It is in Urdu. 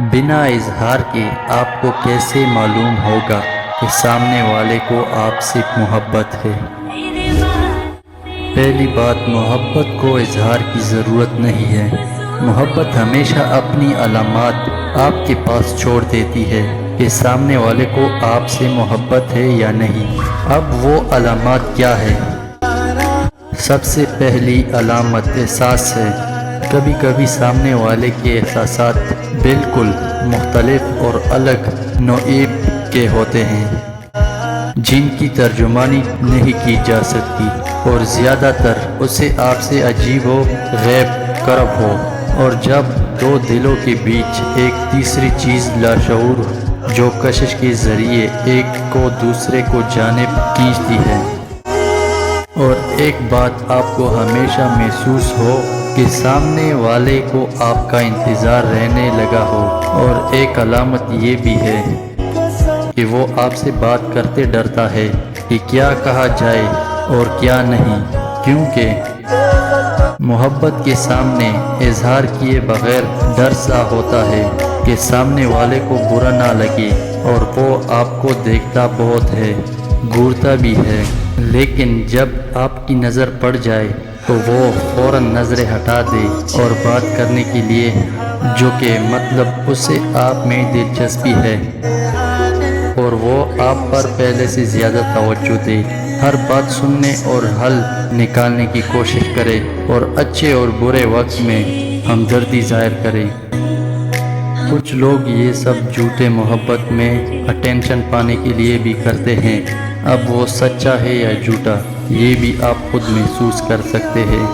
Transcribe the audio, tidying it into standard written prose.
بنا اظہار کے آپ کو کیسے معلوم ہوگا کہ سامنے والے کو آپ سے محبت ہے؟ پہلی بات، محبت کو اظہار کی ضرورت نہیں ہے۔ محبت ہمیشہ اپنی علامات آپ کے پاس چھوڑ دیتی ہے کہ سامنے والے کو آپ سے محبت ہے یا نہیں۔ اب وہ علامات کیا ہے؟ سب سے پہلی علامت احساس ہے۔ کبھی کبھی سامنے والے کے احساسات بالکل مختلف اور الگ نوعیت کے ہوتے ہیں، جن کی ترجمانی نہیں کی جا سکتی، اور زیادہ تر اسے آپ سے عجیب و غیب قرب ہو، اور جب دو دلوں کے بیچ ایک تیسری چیز لاشعور جو کشش کے ذریعے ایک کو دوسرے کو جانب کھینچتی ہے، اور ایک بات آپ کو ہمیشہ محسوس ہو کہ سامنے والے کو آپ کا انتظار رہنے لگا ہو۔ اور ایک علامت یہ بھی ہے کہ وہ آپ سے بات کرتے ڈرتا ہے کہ کیا کہا جائے اور کیا نہیں، کیونکہ محبت کے سامنے اظہار کیے بغیر ڈر سا ہوتا ہے کہ سامنے والے کو برا نہ لگے، اور وہ آپ کو دیکھتا بہت ہے، گھورتا بھی ہے، لیکن جب آپ کی نظر پڑ جائے تو وہ فوراً نظریں ہٹا دے اور بات کرنے کے لیے، جو کہ مطلب اسے آپ میں دلچسپی ہے، اور وہ آپ پر پہلے سے زیادہ توجہ دے، ہر بات سننے اور حل نکالنے کی کوشش کرے، اور اچھے اور برے وقت میں ہمدردی ظاہر کرے۔ کچھ لوگ یہ سب جھوٹے محبت میں اٹینشن پانے کے لیے بھی کرتے ہیں۔ اب وہ سچا ہے یا جھوٹا، یہ بھی آپ خود محسوس کر سکتے ہیں۔